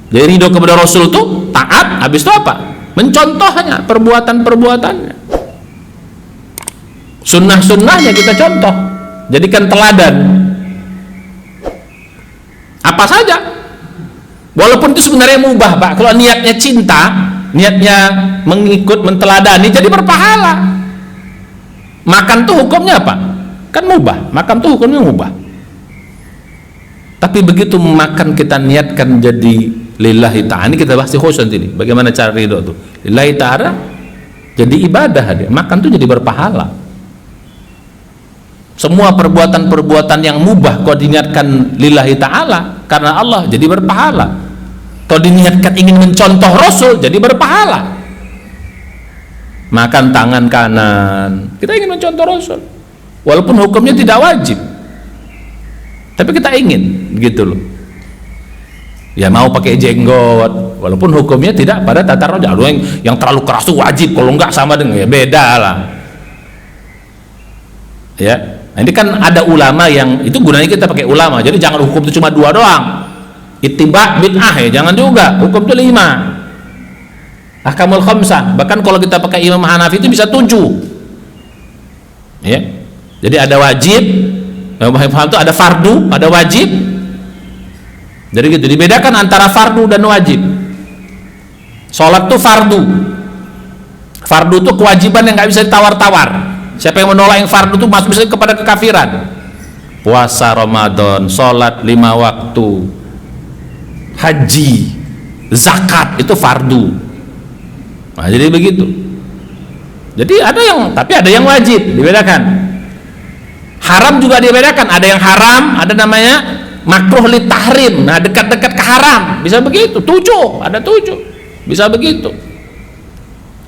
Jadi ridho kepada Rasul itu taat, habis itu apa? Mencontohnya, perbuatan-perbuatannya, sunnah-sunnahnya kita contoh, jadikan teladan apa saja, walaupun itu sebenarnya mubah Pak. Kalau niatnya cinta, niatnya mengikut, menteladani, jadi berpahala. Makan tuh hukumnya apa? Kan mubah, makan tuh hukumnya mubah. Tapi begitu makan kita niatkan jadi lillahi ta'ala, ini kita bahas di khusus ini, bagaimana cara ridho tuh lillahi ta'ala, jadi ibadah dia. Makan tuh jadi berpahala. Semua perbuatan-perbuatan yang mubah kalau diniatkan lillahi ta'ala karena Allah, jadi berpahala. Kalau diniatkan ingin mencontoh Rasul, jadi berpahala. Makan tangan kanan, kita ingin mencontoh Rasul, walaupun hukumnya tidak wajib, tapi kita ingin gitu loh. Ya mau pakai jenggot, walaupun hukumnya tidak pada tata roja. Yang terlalu keras itu wajib, kalau enggak sama dengan ya beda lah. Ya, nah, ini kan ada ulama yang itu gunanya kita pakai ulama. Jadi jangan hukum itu cuma 2 doang. Ittiba bid'ah ya, jangan juga. Hukum itu 5. Ahkamul khamsah. Bahkan kalau kita pakai Imam Hanafi itu bisa 7. Ya. Jadi ada wajib, itu ada fardu, ada wajib. Jadi gitu, dibedakan antara fardu dan wajib. Sholat tuh fardu. Fardu tuh kewajiban yang nggak bisa ditawar-tawar. Siapa yang menolak yang fardu tuh masuk bisa kepada kekafiran. Puasa Ramadan, sholat 5 waktu, haji, zakat itu fardu. Nah, jadi begitu. Jadi tapi ada yang wajib, dibedakan. Haram juga dibedakan, ada yang haram, ada namanya makruh li tahrim. Nah, dekat-dekat ke haram, bisa begitu. 7, ada 7. Bisa begitu.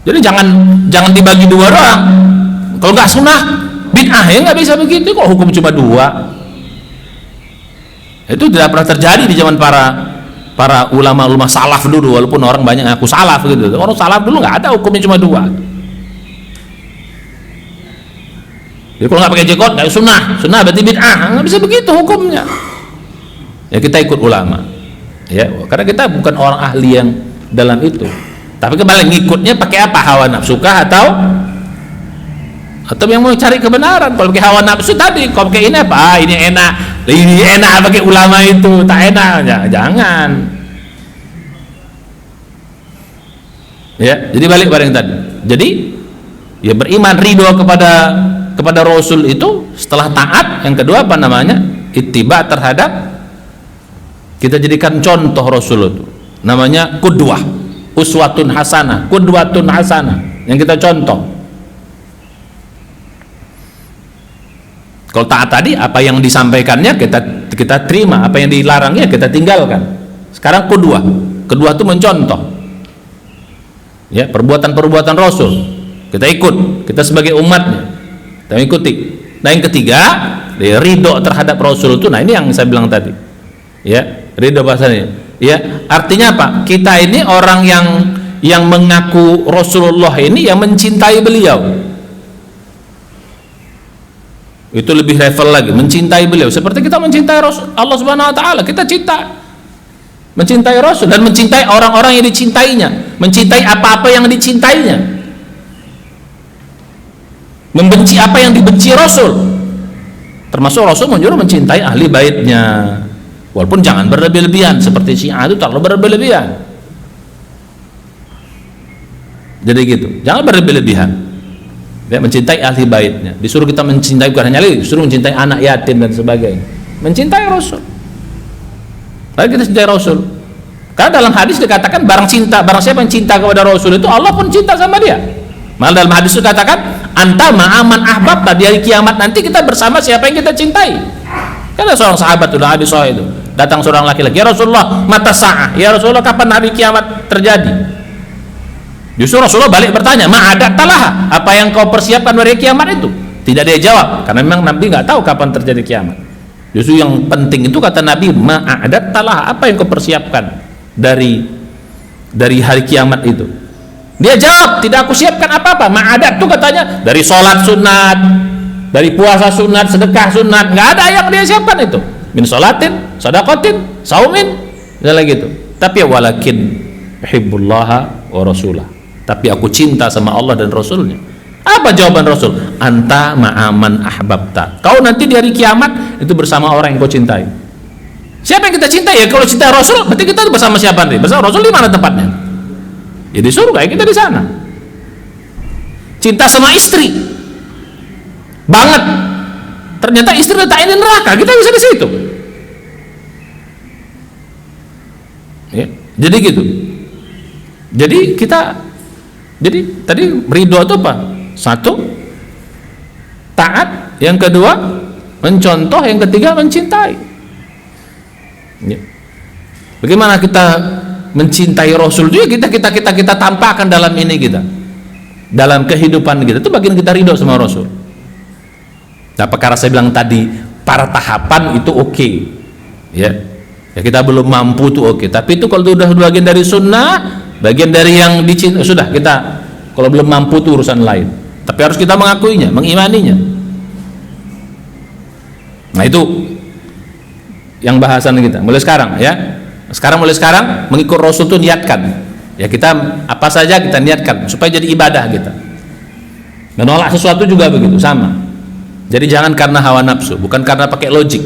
Jadi jangan dibagi 2 doang. Kalau nggak sunnah bid'ah ya nggak bisa begitu. Kok hukum cuma 2? Itu tidak pernah terjadi di zaman para ulama-ulama salaf dulu, walaupun orang banyak ngaku salaf gitu. Orang salaf dulu nggak ada hukumnya cuma 2. Jadi kalau nggak pakai jenggot nggak sunnah berarti bid'ah, nggak bisa begitu hukumnya. Ya kita ikut ulama, ya karena kita bukan orang ahli yang dalam itu. Tapi kembali ngikutnya pakai apa? Hawa nafsu kah atau yang mau cari kebenaran? Kalau pakai hawa nafsu tadi, kalau pakai ini apa? Ini enak pakai ulama itu, tak enak ya, jangan. Ya, jadi balik pada yang tadi. Jadi ya beriman, ridho kepada Rasul itu setelah taat. Yang kedua apa namanya? Ittiba terhadap, kita jadikan contoh Rasul itu, namanya qudwah, uswatun hasanah, qudwatun hasanah, yang kita contoh. Kalau taat tadi, apa yang disampaikannya kita terima, apa yang dilarangnya kita tinggalkan. Sekarang qudwah itu mencontoh, ya perbuatan-perbuatan Rasul kita ikut, kita sebagai umatnya kita ikuti. Nah yang ketiga, ridho terhadap Rasul itu. Nah ini yang saya bilang tadi, ya ridho bahasanya, ya artinya apa? Kita ini orang yang mengaku Rasulullah ini yang mencintai beliau, itu lebih level lagi, mencintai beliau seperti kita mencintai Allah Subhanahu Wa Taala. Kita mencintai Rasul dan mencintai orang-orang yang dicintainya, mencintai apa-apa yang dicintainya, membenci apa yang dibenci Rasul. Termasuk Rasul menyuruh mencintai ahli baitnya, walaupun jangan berlebih-lebihan seperti Syiah itu terlalu berlebih-lebihan. Jadi gitu, jangan berlebih-lebihan. Ya, mencintai ahli baitnya, disuruh kita mencintai, bukan hanya lagi disuruh mencintai anak yatim dan sebagainya, mencintai Rasul. Lalu kita cintai Rasul, karena dalam hadis dikatakan barang siapa yang cinta kepada Rasul itu Allah pun cinta sama dia. Malah dalam hadis itu dikatakan anta ma'aman ahbabta, di hari kiamat nanti kita bersama siapa yang kita cintai. Karena seorang sahabat sudah hadis sahih itu, datang seorang laki-laki, ya Rasulullah mata sa'ah, ya Rasulullah kapan hari kiamat terjadi? Justru Rasulullah balik bertanya, ma'adat talaha, apa yang kau persiapkan dari kiamat itu? Tidak dia jawab, karena memang Nabi nggak tahu kapan terjadi kiamat. Justru yang penting itu kata Nabi, ma'adat talaha, apa yang kau persiapkan dari hari kiamat itu? Dia jawab, tidak aku siapkan apa-apa. Ma'adat itu katanya dari sholat sunat, dari puasa sunat, sedekah sunat, nggak ada yang dia siapkan itu. Min sholatin, sodakotin, saumin, misalnya gitu. Tapi walakin uhibbullaha wa rasulah. Tapi aku cinta sama Allah dan Rasulnya. Apa jawaban Rasul? Anta ma'aman ahbabta. Kau nanti di hari kiamat itu bersama orang yang kau cintai. Siapa yang kita cintai? Ya kalau cinta Rasul, berarti kita bersama siapa nih? Bersama Rasul. Di mana tempatnya? Ya di surga, ya kita di sana. Cinta sama istri banget, ternyata istri letaknya di neraka, kita bisa di situ. Ya, jadi gitu. Jadi tadi ridho itu apa? Satu, taat. Yang kedua, mencontoh. Yang ketiga, mencintai. Ya. Bagaimana kita mencintai Rasul itu? Ya kita tampakkan dalam ini kita, dalam kehidupan kita. Itu bagian kita ridho sama Rasul. Nah, perkara saya bilang tadi, para tahapan itu oke. Ya, kita belum mampu tuh oke. Tapi itu kalau sudah bagian dari sunnah, bagian dari yang dicintai, sudah kita. Kalau belum mampu itu urusan lain. Tapi harus kita mengakuinya, mengimaninya. Nah itu yang bahasan kita. Mulai sekarang ya. Mulai sekarang mengikut Rasul itu niatkan. Ya kita apa saja kita niatkan supaya jadi ibadah kita. Menolak sesuatu juga begitu, sama. Jadi jangan karena hawa nafsu, bukan karena pakai logik.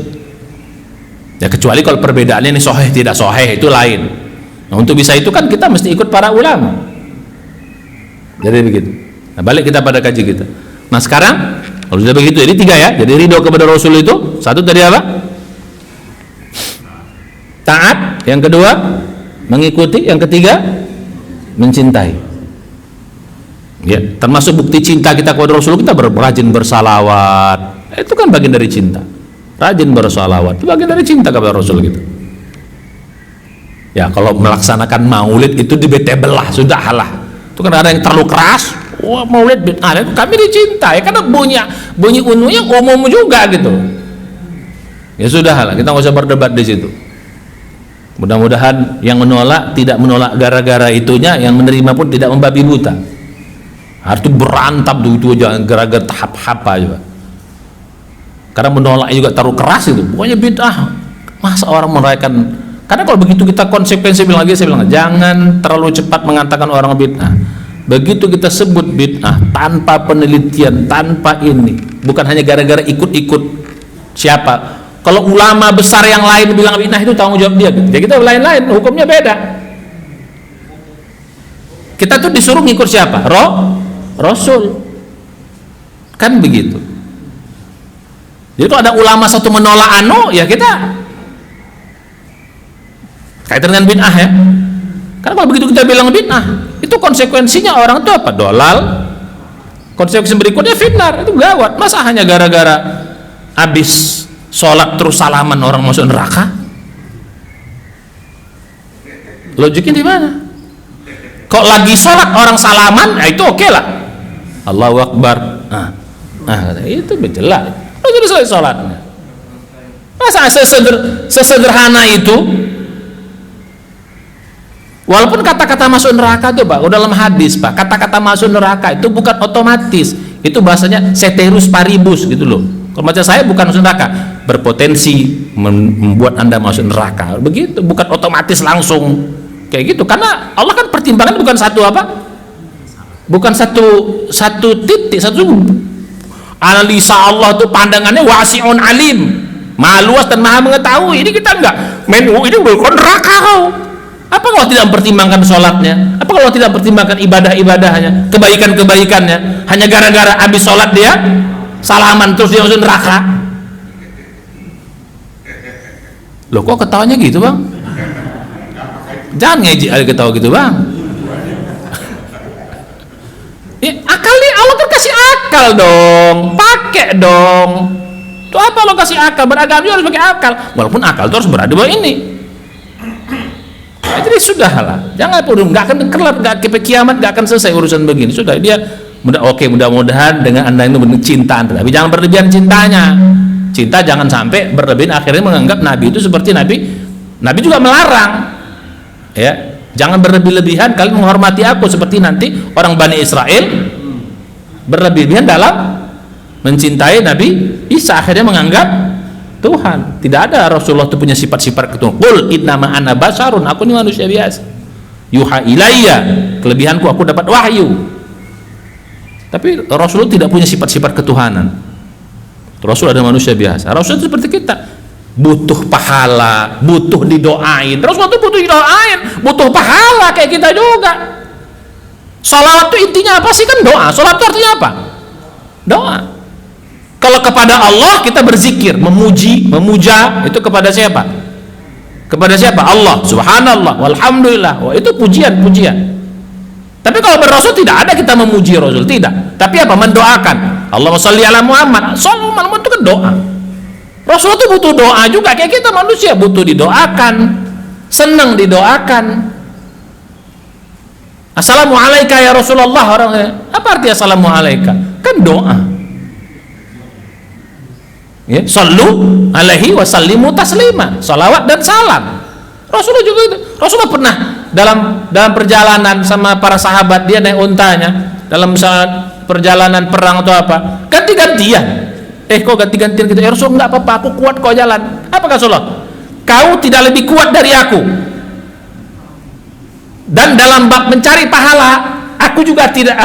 Ya kecuali kalau perbedaannya ini sahih tidak sahih, itu lain. Nah untuk bisa itu kan kita mesti ikut para ulama. Jadi begitu. Nah balik kita pada kaji kita. Nah sekarang kalau sudah begitu, jadi 3 ya. Jadi ridho kepada Rasul itu satu tadi apa? Taat. Yang kedua mengikuti. Yang ketiga mencintai. Ya, termasuk bukti cinta kita kepada Rasul, kita rajin bersalawat. Itu kan bagian dari cinta. Rajin bersalawat itu bagian dari cinta kepada Rasul kita. Ya kalau melaksanakan maulid itu debatable lah, sudahlah. Itu kan ada yang terlalu keras. Wah maulid bid'ah, kami dicintai karena bunyi ununya umum juga gitu. Ya sudahlah, kita nggak usah berdebat di situ. Mudah-mudahan yang menolak tidak menolak gara-gara itunya, yang menerima pun tidak membabi buta. Harus berantap tuh itu aja gara-gara tahap-tahap aja. Karena menolak juga terlalu keras itu. Pokoknya bid'ah. Masa orang merayakan? Karena kalau begitu kita konsekuensi bilang lagi, saya bilang jangan terlalu cepat mengatakan orang bid'ah. Begitu kita sebut bid'ah tanpa penelitian, tanpa ini, bukan hanya gara-gara ikut-ikut siapa. Kalau ulama besar yang lain bilang bid'ah itu tanggung jawab dia. Ya kita lain-lain, hukumnya beda. Kita tuh disuruh ngikut siapa? Rasul. Kan begitu. Jadi kalau ada ulama satu menolak ya kita kaitan dengan bid'ah ya. Karena kalau begitu kita bilang bid'ah, itu konsekuensinya orang itu apa? Dolal. Konsekuensi berikutnya fitnar, itu gawat. Masa hanya gara-gara habis sholat terus salaman orang masuk neraka? Logiknya di mana? Kok lagi sholat orang salaman, itu oke lah. Allahu Akbar. Itu jelas. Sudah selesai sholatnya. Masa sesederhana itu? Walaupun kata-kata masuk neraka itu Pak, dalam hadis Pak, kata-kata masuk neraka itu bukan otomatis. Itu bahasanya ceteris paribus gitu loh. Kalau baca saya bukan masuk neraka, berpotensi membuat Anda masuk neraka. Begitu, bukan otomatis langsung kayak gitu. Karena Allah kan pertimbangan bukan satu apa? Bukan satu titik, satu analisa Allah itu pandangannya wasi'un alim, maha luas dan maha mengetahui. Ini kita enggak main ini bukan neraka kau. Apa kalau tidak mempertimbangkan sholatnya? Apa kalau tidak mempertimbangkan ibadah-ibadahnya, kebaikan-kebaikannya? Hanya gara-gara habis sholat dia salaman terus dia masuk neraka? Loh kok ketawanya gitu Bang? Jangan ngejek ketawa gitu Bang. Akal nih, Allah kan kasih akal dong, pakai dong. Itu apa lo kasih akal? Beragama harus pakai akal. Walaupun akal itu harus berada di bawah ini. Jadi sudahlah, jangan perlu, nggak akan kelar, nggak ke kiamat, nggak akan selesai urusan begini. Sudah dia mudah-mudahan dengan Anda itu benar cinta, tapi jangan berlebihan cintanya. Cinta jangan sampai berlebihan akhirnya menganggap Nabi itu seperti Nabi juga melarang. Ya, jangan berlebih-lebihan kalian menghormati aku seperti nanti orang Bani Israel berlebihan dalam mencintai Nabi Isa, akhirnya menganggap Tuhan. Tidak ada Rasulullah itu punya sifat-sifat ketuhanan. Qul innama ana basarun, aku ini manusia biasa. Yuha ilayya, kelebihanku aku dapat wahyu. Tapi Rasulullah tidak punya sifat-sifat ketuhanan. Rasul ada manusia biasa. Rasul itu seperti kita, butuh pahala, butuh didoain. Rasulullah itu butuh didoain, butuh pahala kayak kita juga. Salawat itu intinya apa sih? Kan doa. Salat itu artinya apa? Doa. Kalau kepada Allah kita berzikir, memuji, memuja, itu kepada siapa? Kepada siapa? Allah. Subhanallah, walhamdulillah. Wah, itu pujian-pujian. Tapi kalau berrasul tidak ada kita memuji Rasul, tidak. Tapi apa? Mendoakan. Allahumma sholli ala Muhammad. Sholli Muhammad itu kan doa. Rasul itu butuh doa juga kayak kita manusia, butuh didoakan, senang didoakan. Assalamualaikum ya Rasulullah, orang apa arti assalamualaikum? Kan doa. Ya, sallu alaihi wa sallimu taslima, salawat dan salam. Rasulullah juga itu. Rasulullah pernah dalam perjalanan sama para sahabat, dia naik untanya dalam perjalanan perang atau apa, ganti-gantian. Kok ganti-gantian gitu? Ya Rasul, enggak apa-apa, aku kuat kok jalan. Apa kata Rasulullah? Kau tidak lebih kuat dari aku. Dan dalam bab mencari pahala, aku juga tidak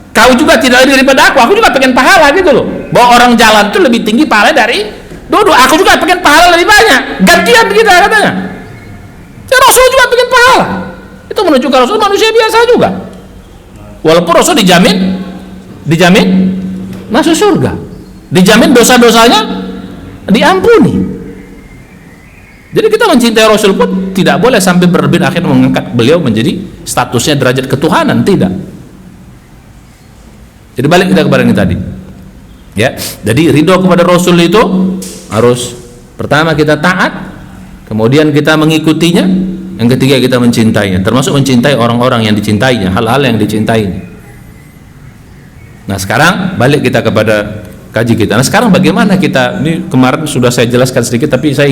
kau juga tidak lebih daripada aku juga pengen pahala gitu loh. Bahwa orang jalan itu lebih tinggi pahala dari duduk. Aku juga pengen pahala lebih banyak. Gantian kita katanya. Rasul juga pengen pahala. Itu menunjukkan Rasul manusia biasa juga. Walaupun Rasul dijamin masuk surga, dijamin dosa-dosanya diampuni. Jadi kita mencintai Rasul pun tidak boleh sampai berlebih akhirnya mengangkat beliau menjadi statusnya derajat ketuhanan, tidak. Jadi balik kita kepada ini tadi. Ya, jadi ridho kepada Rasul itu harus pertama kita taat, kemudian kita mengikutinya, yang ketiga kita mencintainya, termasuk mencintai orang-orang yang dicintainya, hal-hal yang dicintainya. Nah, sekarang balik kita kepada kaji kita. Nah, sekarang bagaimana kita, ini kemarin sudah saya jelaskan sedikit, tapi saya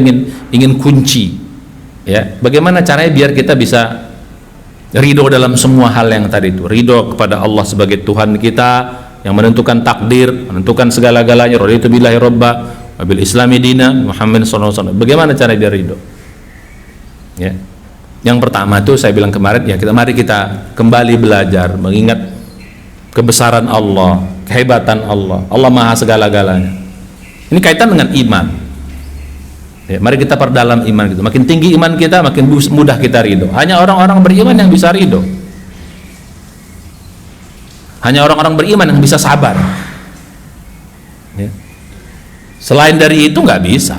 ingin kunci, ya, bagaimana caranya biar kita bisa ridho dalam semua hal yang tadi itu. Ridho kepada Allah sebagai Tuhan kita yang menentukan takdir, menentukan segala-galanya. Raditu billahi robba wa bil islami dina Muhammad sallallahu alaihi wasallam. Bagaimana cara dia ridho? Ya, yang pertama itu saya bilang kemarin, ya, mari kita kembali belajar mengingat kebesaran Allah, kehebatan Allah. Allah maha segala-galanya. Ini kaitan dengan iman. Ya, mari kita perdalam iman gitu. Makin tinggi iman kita, makin mudah kita ridho. Hanya orang-orang beriman yang bisa ridho. Hanya orang-orang beriman yang bisa sabar. Ya. Selain dari itu nggak bisa.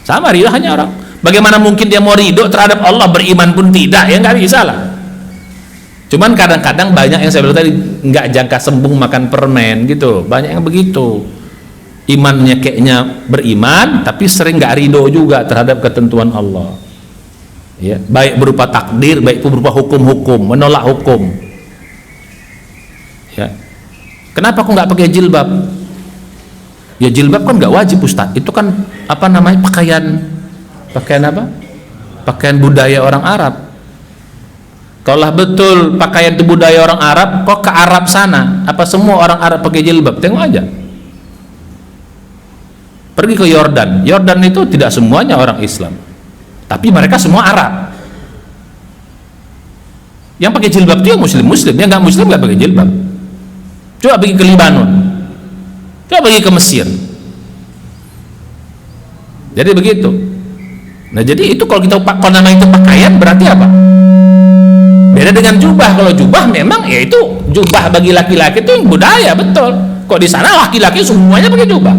Sama ridho hanya orang. Bagaimana mungkin dia mau ridho terhadap Allah, beriman pun tidak? Ya nggak bisa lah. Cuman kadang-kadang banyak yang saya bilang tadi, nggak jangka sembung makan permen gitu, banyak yang begitu. Imannya kayaknya beriman, tapi sering nggak ridho juga terhadap ketentuan Allah. Ya, baik berupa takdir, baik berupa hukum-hukum, menolak hukum. Ya, kenapa aku nggak pakai jilbab? Ya jilbab kan nggak wajib Ustaz, itu kan apa namanya, pakaian apa? Pakaian budaya orang Arab. Kalau betul pakaian itu budaya orang Arab, kok ke Arab sana? Apa semua orang Arab pakai jilbab? Tengok aja. Pergi ke Yordan. Yordan itu tidak semuanya orang Islam, tapi mereka semua Arab. Yang pakai jilbab itu yang muslim-muslim, yang nggak muslim nggak pakai jilbab. Coba pergi ke Libanon, coba pergi ke Mesir. Jadi begitu. Nah, jadi itu kalau nama itu pakaian berarti apa? Beda dengan jubah. Kalau jubah memang ya itu jubah bagi laki-laki itu budaya, betul. Kok di sana laki-laki semuanya pakai jubah.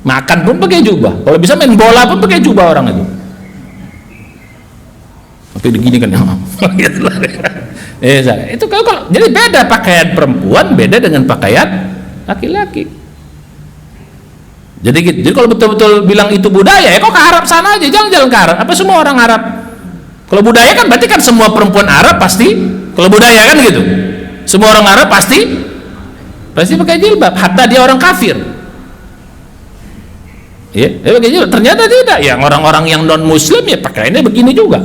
Makan pun pakai jubah. Kalau bisa main bola pun pakai jubah orang itu. Tapi begini kan itu kalau jadi beda pakaian perempuan beda dengan pakaian laki-laki. Jadi kalau betul-betul bilang itu budaya, ya kok ke Arab sana aja, jalan-jalan ke Arab. Apa semua orang Arab? Kalau budaya kan berarti kan semua perempuan Arab pasti, kalau budaya kan gitu, semua orang Arab pasti pakai jilbab, hatta dia orang kafir. Ya, pakai jilbab. Ternyata tidak, yang orang-orang yang non muslim ya pakaiannya begini juga.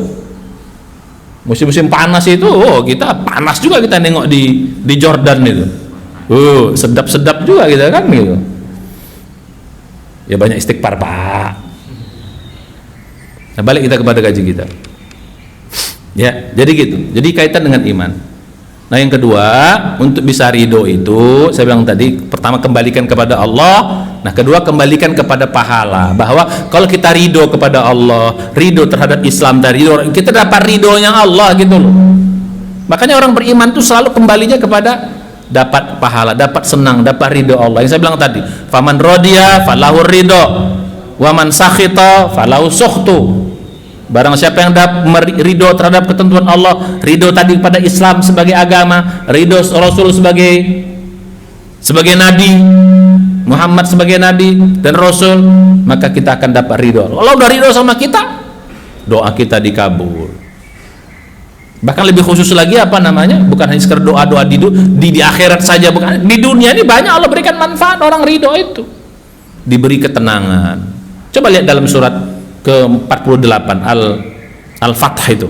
Musim-musim panas itu, kita panas juga kita nengok di Jordan itu. Sedap-sedap juga kita kan gitu. Ya banyak istighfar Pak. Nah, balik kita kepada gaji kita. Ya, jadi gitu. Jadi kaitan dengan iman. Nah, yang kedua, untuk bisa ridho itu, saya bilang tadi, pertama kembalikan kepada Allah. Nah, kedua kembalikan kepada pahala. Bahwa kalau kita ridho kepada Allah, ridho terhadap Islam dari ridho, kita dapat ridhonya Allah gitu loh. Makanya orang beriman tuh selalu kembalinya kepada dapat pahala, dapat senang, dapat ridho Allah. Yang saya bilang tadi, faman rodiya falahu ridho, waman sakhita falahu sukhtu. Barang siapa yang ridho terhadap ketentuan Allah, ridho tadi pada Islam sebagai agama, ridho Rasul sebagai nabi, Muhammad sebagai nabi dan Rasul, maka kita akan dapat ridho. Kalau udah ridho sama kita, doa kita dikabul. Bahkan lebih khusus lagi apa namanya? Bukan hanya sekedar doa-doa di akhirat saja, bukan. Di dunia ini banyak Allah berikan manfaat orang ridho itu. Diberi ketenangan. Coba lihat dalam surat ke-48 Al-Fath itu.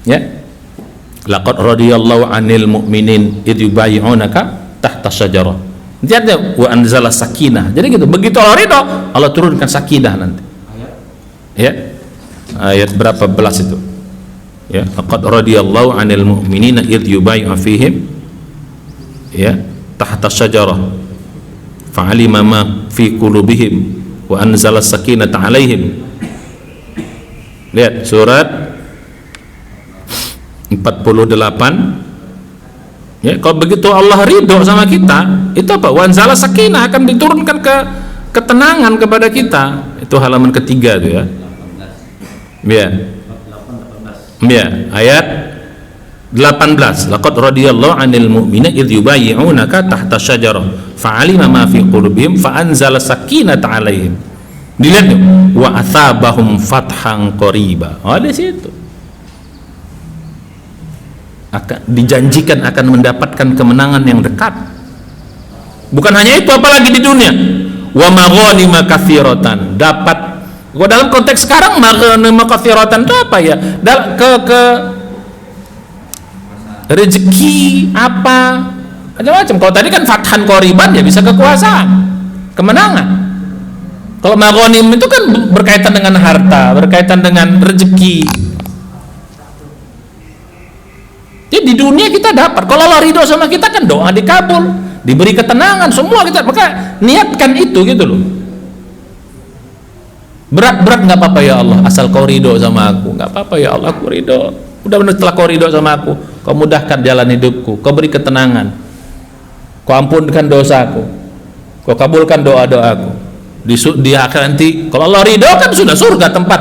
Ya. Laqad radiyallahu 'anil mu'minin idh yubayyi'unaka tahta syajarah. Jadi wa anzala sakinah. Jadi gitu. Begitu Allah ridho, Allah turunkan sakinah nanti. Ya. Ayat berapa belas itu? Ya, laqad radiyallahu 'anil mu'minina idh yubayyi'una fihim ya tahta syajarah fa'alima ma fi qulubihim wa anzala sakinata 'alaihim. Lihat surat 48. Ya, kalau begitu Allah ridho sama kita, itu apa? Wa anzala sakinah, akan diturunkan ketenangan kepada kita. Itu halaman ketiga itu ya. Ya. Ya, ayat 18. Laqad radiyallahu 'anil mu'minina idh yubayyi'unaka tahta syajarah fa'alima ma fi qulubihim fa anzala sakinata 'alaihim. Dilihat tuh, wa athabahum fathan qariba. Oh, di situ. Akan dijanjikan akan mendapatkan kemenangan yang dekat. Bukan hanya itu, apalagi di dunia. Wa maghanima katsiratan, dapat. Kalau dalam konteks sekarang maghanima katsiratan itu apa ya? Ke rezeki apa? Macam-macam. Kalau tadi kan fathan qariban ya bisa kekuasaan, kemenangan. Kalau maghanim itu kan berkaitan dengan harta, berkaitan dengan rezeki. Jadi di dunia kita dapat. Kalau Allah ridho sama kita kan doa dikabul, diberi ketenangan, semua kita. Maka niatkan itu gitu loh. Berat-berat nggak apa-apa ya Allah, asal kau ridho sama aku. Nggak apa-apa ya Allah, aku ridho. Udah setelah kau ridho sama aku, kau mudahkan jalan hidupku, kau beri ketenangan, kau ampunkan dosaku, kau kabulkan doa-doaku. Di akhir nanti kalau Allah ridho kan sudah surga tempat.